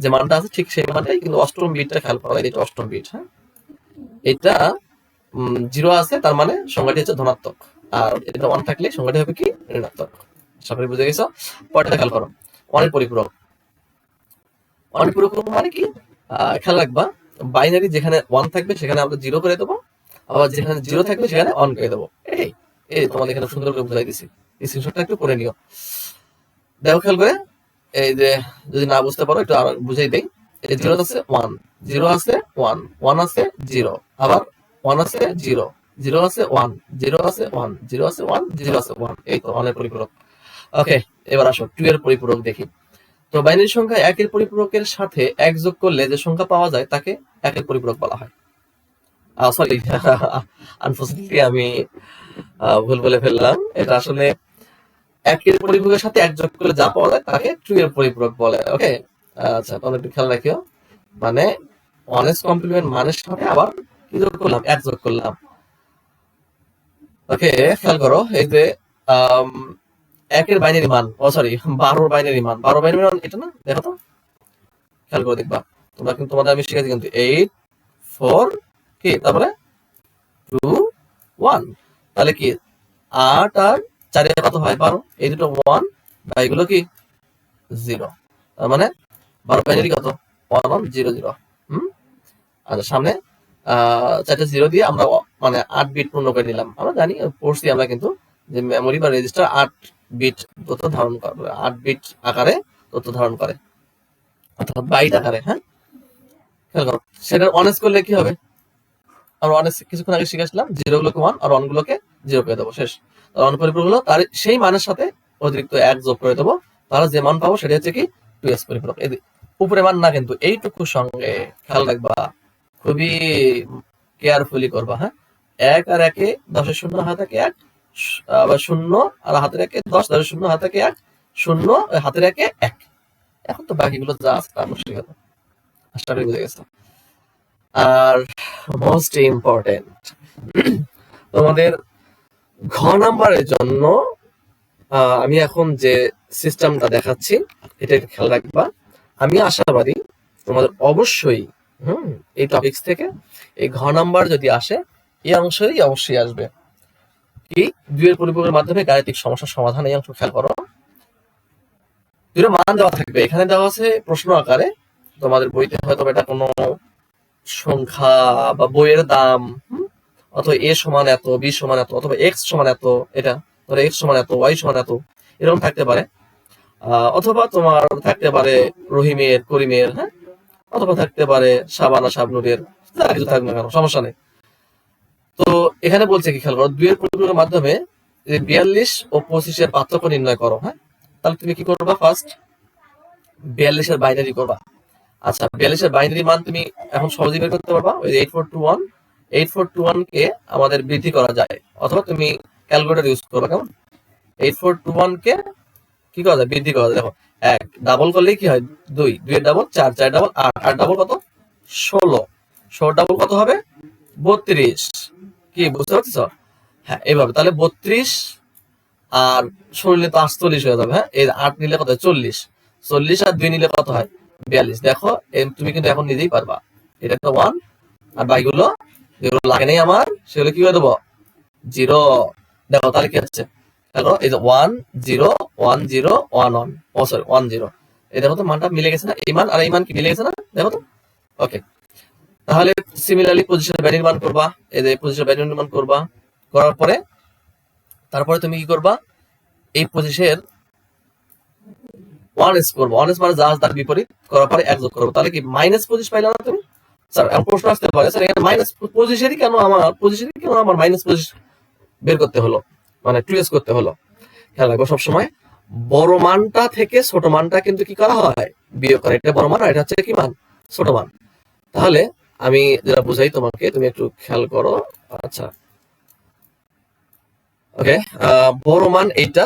যে মানটা আছে ঠিক সেই মানটাই, কিন্তু অষ্টম বিটটা খেয়াল করা হয়, এটা অষ্টম বিট। হ্যাঁ, এটা 0 আছে, তার মানে সংখ্যাটি হচ্ছে ধনাত্মক, আর এটা 1 থাকলে সংখ্যাটি হবে কি ঋণাত্মক। সবাই বুঝে গেছো? পরেরটা খেয়াল করো, 1 এর পরিপূরক। 1 এর পরিপূরক মানে কি খেয়াল রাখবা, বাইনারি যেখানে 1 থাকবে সেখানে আমরা 0 করে দেবো, আবার যেখানে 0 থাকবে সেখানে 1 করে দেবো। এই এই তোমাদের এখানে সুন্দর করে বুঝাই দিছি, এই স্ক্রিনশটটা একটু করে নিও। দেখো খেয়াল করে, এই যে যদি না বুঝতে পারো একটু আর বুঝাই দেই। এই 0 আছে 1, 0 আছে 1, 1 আছে 0, আবার 1 আছে 0, 0 আছে 1, 0 আছে 1, 0 আছে 1, 0 আছে 1। এই তো 1 এর পরিপূরক। ওকে, এবার আসো 2 এর পরিপূরক দেখি। তো বাইনারি সংখ্যা 1 এর পরিপূরকের সাথে 1 যোগ করলে যে সংখ্যা পাওয়া যায় তাকে 1 এর পরিপূরক বলা হয়। সরি, আনফরচুনেটলি আমি ভুল বলে ফেললাম। এটা আসলে 1 এর পরিপূরকের সাথে 1 যোগ করলে যা পাওয়া যায় তাকে 2 এর পরিপূরক বলে। ওকে, আচ্ছা, তাহলে একটু খেয়াল রাখিও, মানে 1 এর কমপ্লিমেন্ট মানের সাথে আবার কি যোগ করলাম, 1 যোগ করলাম। ওকে, খেয়াল করো, এই যে 1 এর বাইনারি মান, সরি 12 এর বাইনারি মান, 12 বাইনারি মান এটা না, দেখো তো, খেয়াল করে দেখবা তোমরা, কিন্তু তোমাদের আমি শিখাইছি কিন্তু 8 4 কি, তারপরে 2 1, তাহলে কি 8 আর 4 এর কত হয় 12, এই দুটো 1 বা এগুলো কি 0, তার মানে 12 বাইনারি কত 1 1 0 0। আচ্ছা, সামনে 4টা 0 দিয়ে আমরা মানে 8 বিট পূর্ণ করে নিলাম। আমরা জানি, পড়ছি আমরা কিন্তু, যে মেমোরি বা রেজিস্টার 8 বিট তথ্য ধারণ করে, 8 বিট আকারে তথ্য ধারণ করে, অর্থাৎ বাইট আকারে। হ্যাঁ, খেয়াল করো, সেটা অনেস করলে কি হবে, আমরা অনেস কিছুক্ষণ আগে শিখেছিলাম, 0 গুলোকে 1 আর 1 গুলোকে 0 করে দেবো, শেষ। তার পরিপূরক হলো তার সেই মানের সাথে অতিরিক্ত 1 যোগ করে দেবো, তাহলে যে মান পাবো সেটা হচ্ছে কি 2s পরিপূরক। এই উপরে মান না, কিন্তু এইটুকুর সঙ্গে খেয়াল রাখবা, খুবই কেয়ারফুলি করবা। হ্যাঁ, 1 আর 1-এ 10-এর শূন্য হাতে 1, আবার 0 আর হাতের 1-এ 10, 10-এর শূন্য হাতে 1, 0 হাতের 1-এ 1। এখন তো বাকিগুলো যা আছে তা মুশকিল কথা, আশা করি বুঝে গেছো। আর মোস্ট ইম্পর্টেন্ট, তোমাদের ঘ নাম্বারের জন্য আমি এখন যে সিস্টেমটা দেখাচ্ছি এটা একটু খেয়াল রাখবা। আমি আশাবাদী তোমাদের অবশ্যই এই টপিকস থেকে এই ঘ নাম্বার যদি আসে, এই অংশই অবশ্যই আসবে কি 2 এর পরিপূরকের মাধ্যমে গাণিতিক সমস্যার সমাধান। এই অংশ খেয়াল করো, 2 এর মান দেওয়া থাকবে, এখানে দেওয়া আছে প্রশ্ন আকারে, তোমাদের বইতে হয়তো এটা কোনো সংখ্যা বা বইয়ের দাম, অথবা এ সমান এত, বি সমান এত, অথবা এক্স সমান এত, এটা ধরো এক্স সমান এত, ওয়াই সমান এত, এরকম থাকতে পারে। অথবা তোমার থাকতে পারে রহিমের, করিমের, হ্যাঁ, অথবা থাকতে পারে শাবানা, শাবনুরের, যা কিছু থাকবে না কেন, সমস্যা নেই। তো এখানে বলছে কি খেয়াল করো, 2 এর পরিপূরকের মাধ্যমে 42 ও 25 এর পার্থক্য নির্ণয় করো। হ্যাঁ, তাহলে তুমি কি করবা, ফার্স্ট 42 এর বাইনারি করবা। আচ্ছা, 42 এর বাইনারি মান তুমি এখন সহজেই বের করতে পারবা, ওই 8421 কে আমাদের বৃদ্ধি করা যায়, অথবা তুমি ক্যালকুলেটর ইউজ করবা, কেমন? 8421 কে কি করা যায়, বৃদ্ধি করা যায়। দেখো, 1 ডাবল করলেই কি হয়, 2, 2 এর ডাবল 4, 4 ডাবল 8, 8 ডাবল কত, 16, 16 ডাবল কত হবে, 32। কি বুঝতে পারছো? হ্যাঁ, এইভাবে তাহলে 32 আর 16 নিলে তো 48 হয়ে যাবে। হ্যাঁ, এই 8 নিলে কত হয়, 40, 40 আর 2 নিলে কত হয়, 42। দেখো তুমি কিন্তু এখন নিজেই পারবা। এটা একটা 1, আর বাকিগুলো যেগুলো লাগে নাই আমার সেগুলো কি করে দেবো, 0। দেখো তাহলে কি হচ্ছে, দেখো এই যে 1 0 1 0 1 1, ও সরি 1 0, এই দেখো তো মানটা মিলে গেছে না, এই মান আর এই মান কি মিলে গেছে না, দেখো তো। ওকে, তাহলে সিমিলারলি পজিশন ভ্যালু নির্মাণ করবা, এই যে পজিশন ভ্যালু নির্মাণ করবা, করার পরে তারপরে তুমি কি করবা, এই পজিশনের 1s করবো, 1s মানে যা তার বিপরীত, করার পরে 1 যোগ করবো, তাহলে কি মাইনাস 25 পাইলা না তুমি? স্যার এখন প্রশ্ন আসতে পারে, স্যার এখানে মাইনাস পজিশনই কেন আমার মাইনাস 25 বের করতে হলো, মানে 2s করতে হলো? খেয়াল রাখবো সবসময়, বড় মানটা থেকে ছোট মানটা কিন্তু কি করা হয়, বিয়োগ করা। এটা বড় মান আর এটা হচ্ছে কি মান, ছোট মান। তাহলে আমি যেটা বুঝাই তোমাকে, তুমি একটু খেয়াল করো। আচ্ছা, ওকে, বড় মান এইটা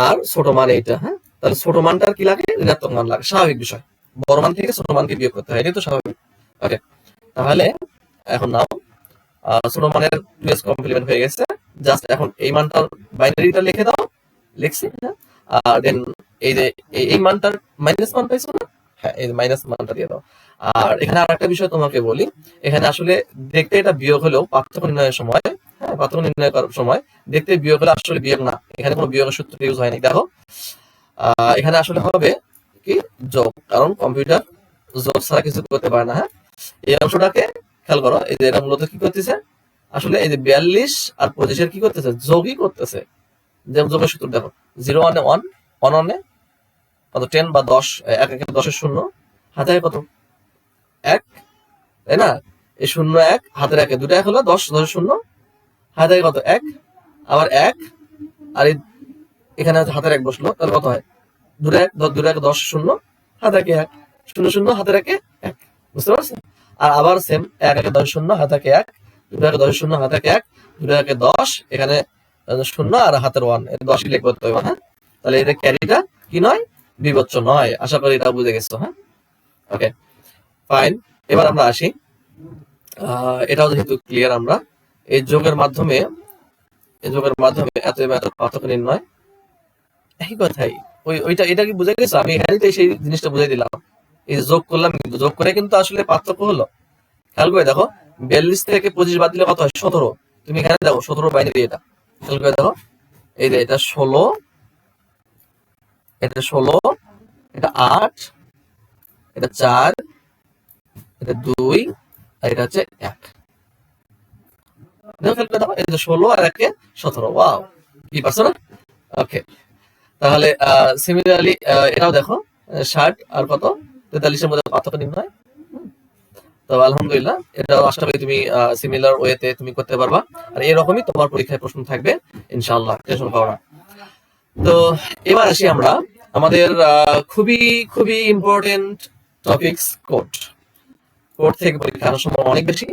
আর ছোট মান এইটা। হ্যাঁ, তাহলে ছোট মানটার কি লাগে, ঋণাত্মক মান লাগে, স্বাভাবিক বিষয়। বড় মান থেকে ছোট মানকে বিয়োগ করতে হয়, এটাই তো স্বাভাবিক। ওকে, তাহলে এখন নাও, ছোট মানের 2s কমপ্লিমেন্ট হয়ে গেছে। জাস্ট এখন এই মানটার বাইনারিটা লিখে দাও, লিখছি। হ্যাঁ, আর দেন এই যে এই মানটার মাইনাস মান পাইছো না, হ্যাঁ এই মাইনাস মানটা দিয়ে দাও। আর এখানে আরেকটা বিষয় তোমাকে বলি, এখানে আসলে দেখতে এটা বিয়োগ হলেও পার্থক্য নির্ণয়ের সময়, হ্যাঁ পার্থক্য নির্ণয় করার সময় দেখতে বিয়োগ হলে আসলে বিয়োগ না, এখানে কোনো বিয়োগের সূত্র ইউজ হয়নি। দেখো এখানে আসলে হবে কি, যোগ, কারণ কম্পিউটার যোগ ছাড়া কিছু করতে পারে না। হ্যাঁ, এই অংশটাকে খেয়াল করো, এই যে এটা মূলত কি করতেছে, আসলে এই যে 42 আর 25 কি করতেছে, যোগই করতেছে। যেমন যোগের সূত্র দেখো, 0 1 1 1 1 কত 10 বা 10, 1 1 10 শূন্য, হাতে কত 1, তাই না? এই 0 1 হাতের 1 দুটো 1 হলো 10, 10 শূন্য, হাতে কত 1, আবার 1, আর এখানে হাতের 1 বসলো, তাহলে কত হয়, দুটো 1 দুটো 1 10 শূন্য, হাতে 1 0 0 হাতের 1 1, বুঝতে পারছেন? আর আবার সেম 1 1 10 শূন্য, হাতে 1, দুটো 1 10 শূন্য, হাতে 1, দুটো 1 10, এখানে শূন্য আর হাতের 1, এটা 10 লিখতে হবে। হ্যাঁ, তাহলে এটা ক্যারিটা কি নয়, বিবচ্চ নয়। আশা করি এটা বুঝে গেছো। হ্যাঁ, ওকে ফাইন। এবার আমরা আসি, এটাও যেহেতু ক্লিয়ার, আমরা এই যোগের মাধ্যমে এত এত পার্থক্য নির্ণয়, একই কথাই। ওইটা এটা কি বুঝে গেছো? আমি এখানে তো সেই জিনিসটা বুঝাই দিলাম, এই যোগ করলাম, কিন্তু যোগ করে কিন্তু আসলে পার্থক্য হলো। খেয়াল করে দেখো, 42 থেকে 25 বাদ দিলে কত হয়, 17। তুমি এখানে দেখো 17 বাইনারি, এটা খেয়াল করে দেখো, এই যে এটা 16, এটা 16, এটা 8, এটা 4, এটা 2, আর এটা হচ্ছে 1। দেখো খেয়াল করে দেখো, এই যে 16 আর 1 17। ওয়াও, কি পারছো না? ওকে, তাহলে সিমিলারলি এটাও দেখো, 60 আর কত 43 এর মধ্যে পার্থক্য নির্ণয়। তো আলহামদুলিল্লাহ, এটা আশা করি তুমি সিমিলার ওয়েতে তুমি করতে পারবা, আর এরকমই তোমার পরীক্ষায় প্রশ্ন থাকবে ইনশাআল্লাহ, টেনশন পাও না। তো এবার আসি আমরা আমাদের খুবই খুবই ইম্পর্টেন্ট টপিকস, কোড। কোড থেকে পরীক্ষা আসার সময় অনেক বেশি,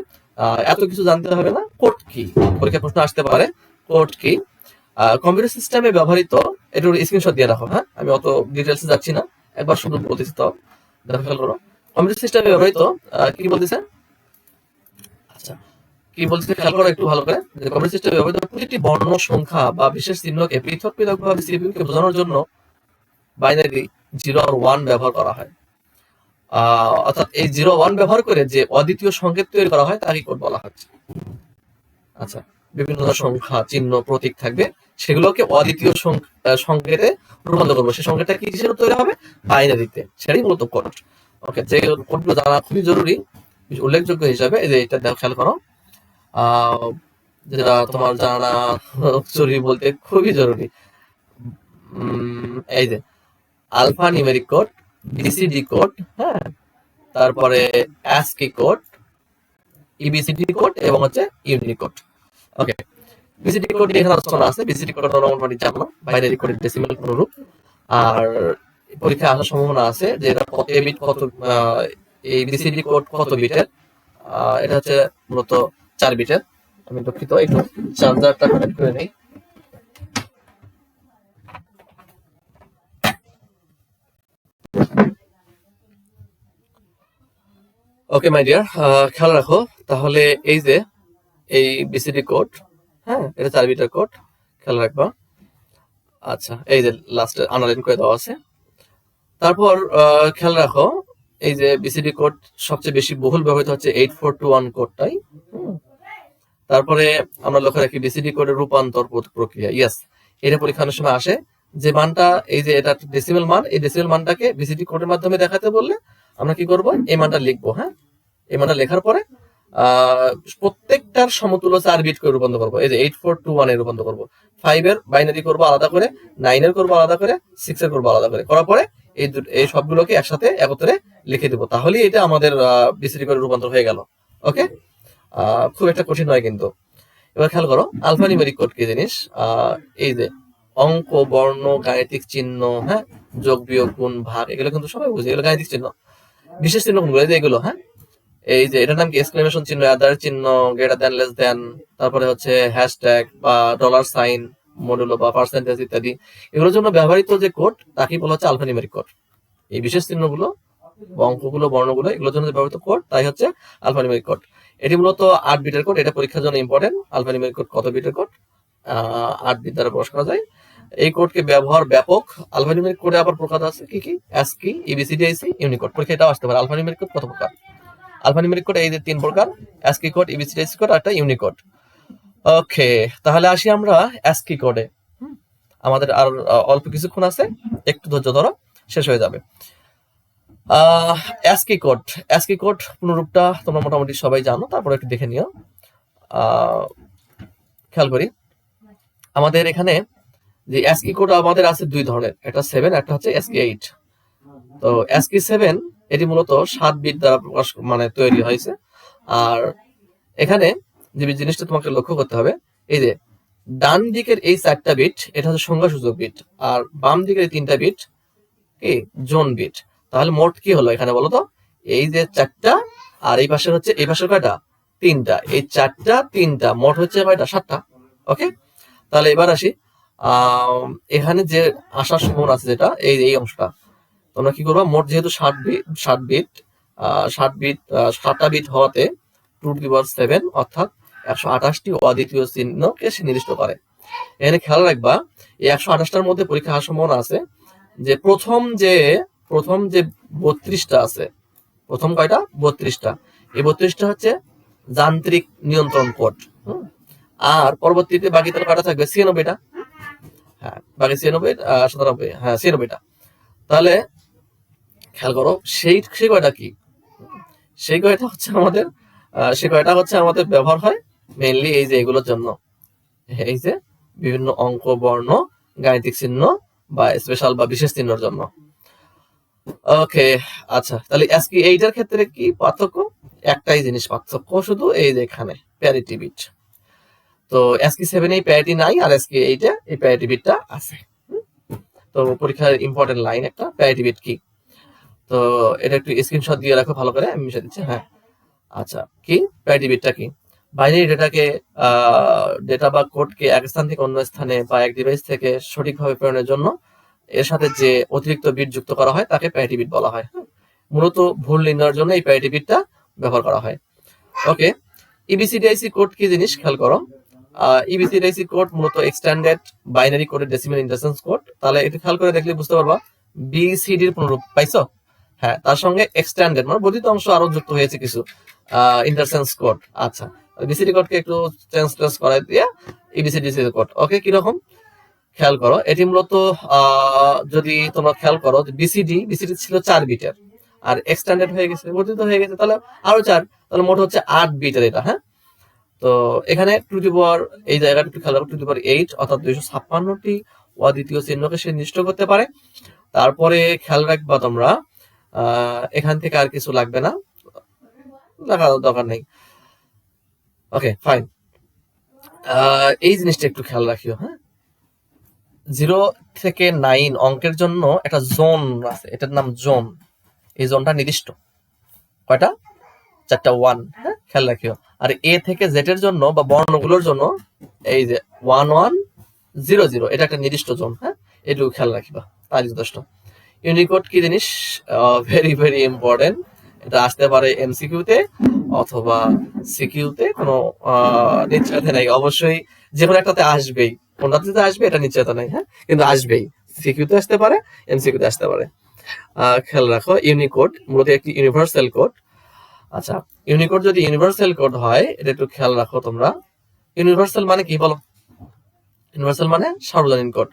এত কিছু জানতে হবে না। কোড কি, পরীক্ষায় প্রশ্ন আসতে পারে, কোড কি, কম্পিউটার সিস্টেমে ব্যবহৃত, একটু স্ক্রিনশট দিয়ে রাখো। হ্যাঁ, আমি অত ডিটেলসে যাচ্ছি না, একবার শুধু বলতেছি, তো দেখো খেয়াল করো। কম্পিউটার সিস্টেমে ব্যবহৃত কি বলতেছে, আচ্ছা কি বলতেছে খেয়াল করো একটু ভালো করে, যে কম্পিউটার সিস্টেমে ব্যবহৃত প্রতিটি বর্ণ, সংখ্যা বা বিশেষ চিহ্নকে পৃথক পৃথকভাবে সিপিইউকে বোঝানোর জন্য বাইনারি 0 আর 1 ব্যবহার করা হয়। অর্থাৎ এই 0 1 ব্যবহার করে যে অদ্বিতীয় সংকেত তৈরি করা হয় তাকে কোড বলা হচ্ছে। আচ্ছা, বিভিন্ন সংখ্যা, চিহ্ন, প্রতীক থাকবে, সেগুলোকে অদ্বিতীয় সংকেতে রূপান্তর করবো। সেই সংকেতটা কি হিসেবে তৈরি হবে, বাইনারিতে, সেটাই মূলত কোড। ওকে, যে কোডগুলো জানা খুবই জরুরি, উল্লেখযোগ্য হিসাবে এই যে এটা দেখো খেয়াল করো, যেটা তোমার জানা জরুরি বলতে খুবই জরুরি, এই যে alpha numeric code, BCD code, হ্যাঁ, তারপরে অ্যাসকি কোড, ইবিসিডি কোড এবং হচ্ছে ইউনিকোড। ওকে, বিসিডি কোড এখানে আলোচনা আছে। বিসিডি কোড নরমালি জানো, বাইনারি কোডের ডেসিমাল অনুরূপ। আর পরীক্ষায় আসার সম্ভাবনা আছে যে এটা কত বিট, কত এই বিসিডি কোড কত বিটের, এটা হচ্ছে মূলত 4 বিটের। আমি দুঃখিত, একটু চার্জারটা কানেক্ট করে নেই। ওকে মাই ডিয়ার, খেয়াল রাখো তাহলে এই যে এই বিসিডি কোড, হ্যাঁ এটা 4 বিটের কোড, খেয়াল রাখবা। আচ্ছা এই যে লাস্টে আন্ডারলাইন করে দেওয়া আছে। তারপর খেয়াল রাখো এই যে বিসিডি কোড সবচেয়ে বেশি বহুল ব্যবহৃত হচ্ছে 8421 কোডটাই। তারপরে আমরা লক্ষ্য রাখি বিসিডি কোডের রূপান্তর প্রক্রিয়া, ইয়েস এটা পরীক্ষার সময় আসে। যে মানটা এই যে এটা ডেসিমেল মান, এই ডেসিমেল মানটাকে বিসিডি কোডের মাধ্যমে দেখাতে বললে আমরা কি করব, এই মানটা লিখবো। হ্যাঁ এই মানটা লেখার পরে প্রত্যেকটার সমতুল্য 4 বিট করে রূপান্তর করবো। এই যে 8421 এর রূপান্তর করবো, 5 এর বাইনারি করবো আলাদা করে, 9 এর করবো আলাদা করে, 6 এর করবো আলাদা করে, করার পরে এই সবগুলোকে একসাথে একত্রে লিখে দেবো, তাহলেই এটা আমাদের বিসিডি কোডের রূপান্তর হয়ে গেল। ওকে, খুব একটা কঠিন নয় কিন্তু। এবার খেয়াল করো আলফানিউমেরিক কোড কি জিনিস। এই যে অঙ্ক, বর্ণ, গাণিতিক চিহ্ন, হ্যাঁ যোগ বিয়োগ গুণ ভাগ, এগুলো কিন্তু সবাই বুঝে, এগুলো গাণিতিক চিহ্ন। বিশেষ চিহ্ন কোনগুলো, এই যে এগুলো, হ্যাঁ এই যে এটার নাম কি, এক্সক্লেমেশন চিহ্ন, আদার চিহ্ন, গ্রেটার দ্যান, লেস দ্যান, তারপরে হচ্ছে হ্যাশট্যাগ বা ডলার সাইন, মডুলো বা পার্সেন্টেজ ইত্যাদি, এগুলোর জন্য ব্যবহৃত যে কোড তাকে বলা হচ্ছে আলফানিউমেরিক কোড। এই বিশেষ চিহ্নগুলো, অঙ্কগুলো, বর্ণগুলো, এগুলোর জন্য ব্যবহৃত কোড তাই হচ্ছে আলফানিউমেরিক কোড। এটি মূলত 8 বিটের কোড, এটা পরীক্ষার জন্য ইম্পর্টেন্ট। আলফানিউমেরিক কোড কত বিটের কোড? 8 বিট দ্বারা প্রকাশ করা যায়। এই কোডকে ব্যবহার ব্যাপক। আলফানিউমেরিক কোডে আবার প্রকার আছে কি কি, অ্যাসকি, এবিসিডি, ইউনিকোড। পরীক্ষা এটাও আসতে পারে, আলফানিউমেরিক কোড কত প্রকার। আলফানিউমেরিক কোড এই যে 3 প্রকার, অ্যাসকি কোড, এবিসিডি কোড আর একটা ইউনিকোড। ওকে, তাহলে আসি আমরা অ্যাসকি কোডে। আমাদের আর অল্প কিছুক্ষণ আছে, একটু ধৈর্য ধরো, শেষ হয়ে যাবে। অ্যাসকি কোড, অ্যাসকি কোড পুনরূপটা তোমরা মোটামুটি সবাই জানো, তারপরে একটু দেখে নিও। খেয়াল করি আমাদের এখানে যে অ্যাসকি কোড আমাদের আছে 2 ধরনের, একটা 7, একটা হচ্ছে অ্যাসকি 8। তো অ্যাসকি 7 এটি মূলত 7 বিট দ্বারা প্রকাশ মানে তৈরি হয়েছে। আর এখানে যে জিনিসটা তোমাকে লক্ষ্য করতে হবে, এই যে ডান দিকের এই 4টা বিট এটা হচ্ছে সংখ্যাসূচক বিট, আর বাম দিকের এই 3টা বিট কি জোন বিট। তাহলে মোট কি হলো এখানে বলো তো, এই যে 4টা আর এই পাশের হচ্ছে, এই পাশের কয়টা, 3টা, এই 4টা 3টা মোট হচ্ছে কয়টা, 7টা। ওকে, তাহলে এবার আসি এখানে যে আসার সম্ভাবনা আছে যেটা এই এই অংশটা, তোমরা কি করবা, মোট যেহেতু 7 বিট 7টা বিট হওয়াতে 2^7 অর্থাৎ 128টি অদ্বিতীয় চিহ্নকে সে নির্দিষ্ট করে। এখানে খেয়াল রাখবা এই 128টার মধ্যে পরীক্ষা হওয়ার সম্ভাবনা আছে যে প্রথম যে 32টা আছে, প্রথম কয়টা, 32টা, এই 32টা হচ্ছে যান্ত্রিক নিয়ন্ত্রণ কোড। আর পরবর্তীতে বাকি তার কয়টা থাকবে, 96টা। হ্যাঁ বাকি 96, 97, হ্যাঁ 96টা। তাহলে খেয়াল করো সেই কয়টা কি, সেই কয়টা হচ্ছে আমাদের ব্যবহার হয় মেইনলি এই যে এগুলোর জন্য, এই যে বিভিন্ন অঙ্ক, বর্ণ, গাণিতিক চিহ্ন বা স্পেশাল বা বিশেষ চিহ্নের জন্য। ওকে, আচ্ছা তাহলে আজকে এইটার ক্ষেত্রে কি পার্থক্য, একটাই জিনিস পার্থক্য শুধু, এই যে এখানে প্যারিটি বিট। তো আজকে 7 এই প্যারিটি নাই, আর আজকে এইটা এই প্যারিটি বিটটা আছে। তো পরীক্ষার ইম্পর্টেন্ট লাইন একটা, প্যারিটি বিট কি, তো এটা একটু স্ক্রিনশট দিয়ে রাখো ভালো করে, আমি মিশে দিচ্ছি। হ্যাঁ আচ্ছা, কি প্যারিটি বিটটা কি, বাইনারি ডেটা বা কোডকে এক স্থান থেকে অন্য স্থানে বা এক ডিভাইস থেকে সঠিকভাবে প্রেরণের জন্য এর সাথে যে অতিরিক্ত বিট যুক্ত করা হয় তাকে প্যারিটি বিট বলা হয়। মূলত ভুল নির্ণয়ের জন্য এই প্যারিটি বিটটা ব্যবহার করা হয়। ওকে, ইবিসিডিআইসি কোড কি জিনিস খেয়াল করো। ইবিসিডিআইসি কোড মূলত এক্সটেন্ডেড বাইনারি কোডের ডেসিমাল ইন্টারসেন্স কোড। তাহলে এটা খেয়াল করে দেখলে বুঝতে পারবা, বিসিডির পুনরূপ পাইছো। হ্যাঁ তার সঙ্গে এক্সটেন্ডেড মানে বর্ধিত অংশ আরো যুক্ত হয়েছে কিছু ইন্টারসেন্স কোড। আচ্ছা, বিসিডি কোডকে একটু চেঞ্জ করাই দিয়ে ইবিসিডিসি কোড। ওকে, কিরকম খেয়াল করো, এটি মূলত যদি তোমরা খেয়াল করো বিসিডি ছিল 4 বিটের, আর এক্সটেন্ডেড হয়ে গেছে, বর্ধিত হয়ে গেছে, তাহলে আরো 4, তাহলে মোট হচ্ছে 8 বিটের এটা। হ্যাঁ, তো এখানে টু দি পাওয়ার, এই জায়গাটা একটু খেয়াল করো, টু দি পাওয়ার 8 অর্থাৎ 256টি অদ্বিতীয় চিহ্নকে সে নির্দিষ্ট করতে পারে। তারপরে খেয়াল রাখবা তোমরা এখান থেকে আর কিছু লাগবে না, দেখার দরকার নেই। ওকে ফাইন, এই জিনিসটা একটু খেয়াল রাখিও। হ্যাঁ, 0 থেকে 9 অঙ্কের জন্য একটা জোন আছে, এটার নাম জোন। এই জোনটা নির্দিষ্ট কয়টা, 4টা 1। হ্যাঁ খেয়াল রাখিও। আর এ থেকে জেড এর জন্য বা বর্ণগুলোর জন্য এই যে 1 1 0 0, এটা একটা নির্দিষ্ট জোন। হ্যাঁ, এটুকু খেয়াল রাখিবা, তাই যথেষ্ট। ইউনিকোড কি জিনিস, ভেরি ভেরি ইম্পর্টেন্ট। এটা আসতে পারে এমসিকিউতে অথবা সিকিউতে, কোনো নিশ্চয়তা নেই। অবশ্যই যে কোনো একটাতে আসবেই, কোনটাতে আসবে এটা নিশ্চয়তা নেই, হ্যাঁ, কিন্তু আসবেই। সিকিউতে আসতে পারে, এমসিকিউতে আসতে পারে। খেয়াল রাখো, ইউনিকোড মূলত একটি ইউনিভার্সাল কোড। আচ্ছা, ইউনিকোড যদি ইউনিভার্সাল কোড হয়, এটা একটু খেয়াল রাখো তোমরা। ইউনিভার্সাল মানে কি বলো? ইউনিভার্সাল মানে সার্বজনীন কোড।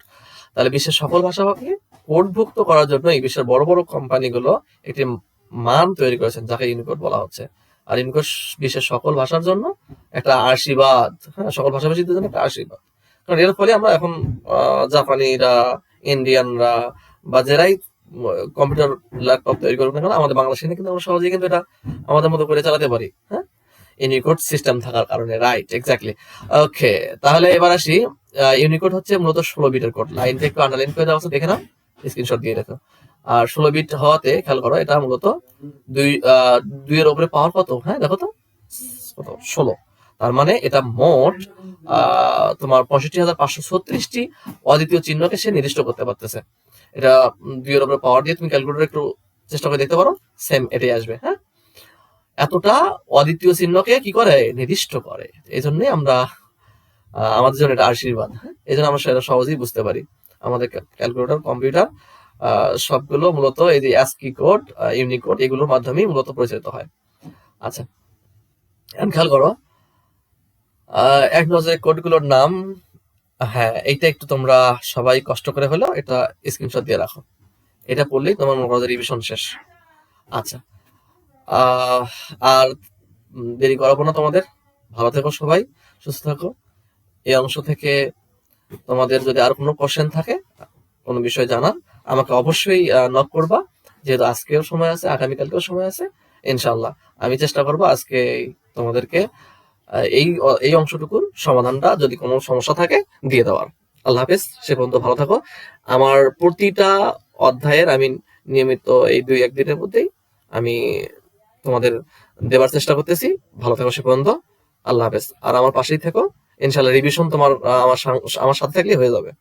তাহলে বিশ্বের সকল ভাষাকে কোডভুক্ত করার জন্য এই বিশ্বের বড় বড় কোম্পানিগুলো একটি মান তৈরি করেছেন, যাকে ইউনিকোড বলা হচ্ছে। আর ইউনিকোড বিশ্বের সকল ভাষার জন্য একটা আশীর্বাদ, হ্যাঁ, সকল ভাষাভাষীদের জন্য একটা আশীর্বাদ। কারণ এর ফলে আমরা এখন জাপানিরা, ইন্ডিয়ানরা বা যারাই কম্পিউটার ল্যাপটপ তৈরি করুক না কেন, আমাদের বাংলাদেশে কিন্তু আমরা সহজেই কিন্তু এটা আমাদের মতো করে চালাতে পারি, হ্যাঁ, ইউনিকোড সিস্টেম থাকার কারণে। Right, exactly. ওকে, তাহলে এবার আসি। ইউনিকোড হচ্ছে মূলত 16 বিটের কোড। লাইনটা একটু আন্ডারলাইন করে দেওয়া আছে, দেখে নাও, স্ক্রিনশট দিয়ে রাখো। আর 16 বিট হওয়াতে খেয়াল করো, এটা মূলত দুইয়ের উপরে পাওয়ার কত, হ্যাঁ দেখো তো, কত, 16। তার মানে এটা মোট তোমার 65,536টি অদ্বিতীয় চিহ্নকে সে নির্দিষ্ট করতে পারতেছে। এটা দুইয়ের উপরে পাওয়ার দিয়ে তুমি ক্যালকুলেটর একটু চেষ্টা করে দেখতে পারো, সেম এটাই আসবে, হ্যাঁ। এতটা অদ্বিতীয় চিহ্নকে কি করে, নির্দিষ্ট করে। এই জন্যই আমরা আমাদের জন্য এটা আশীর্বাদ, হ্যাঁ? এই জন্য আমরা সেটা সহজেই বুঝতে পারি। আমাদের ক্যালকুলেটর, কম্পিউটার সবগুলো মূলত এই যে অ্যাসকি কোড, ইউনিকোড, এগুলোর মাধ্যমেই মূলত পরিচালিত হয়। আচ্ছা, এখন খেয়াল করো, এক নজরে কোডগুলোর নাম। হ্যাঁ, এইটা একটু তোমরা সবাই কষ্ট করে হলেও এটা স্ক্রিনশট দিয়ে রাখো। এটা পড়লেই তোমার মনে করো রিভিশন শেষ। আচ্ছা, আর দেরি করাবো না তোমাদের। ভালো থেকো সবাই, সুস্থ থাকো। এই অংশ থেকে তোমাদের যদি আর কোনো কোশ্চেন থাকে, কোনো বিষয় জানার, আমাকে অবশ্যই নক করবা। যেহেতু আজকেও সময় আছে, আগামীকালকেও সময় আছে, ইনশাল্লাহ আমি চেষ্টা করবো আজকে তোমাদেরকে এই এই অংশটুকুর সমাধানটা, যদি কোনো সমস্যা থাকে, দিয়ে দেওয়ার। আল্লাহ হাফেজ, সে পর্যন্ত ভালো থাকো। আমার প্রতিটা অধ্যায়ের আমি নিয়মিত এই 2-1 দিনের মধ্যেই আমি তোমাদের দেবার চেষ্টা করতেছি। ভালো থাকো সে পর্যন্ত। আল্লাহ হাফেজ। আর আমার পাশেই থেকো, ইনশাল্লাহ রিভিশন তোমার আমার সাথে থাকলে হয়ে যাবে।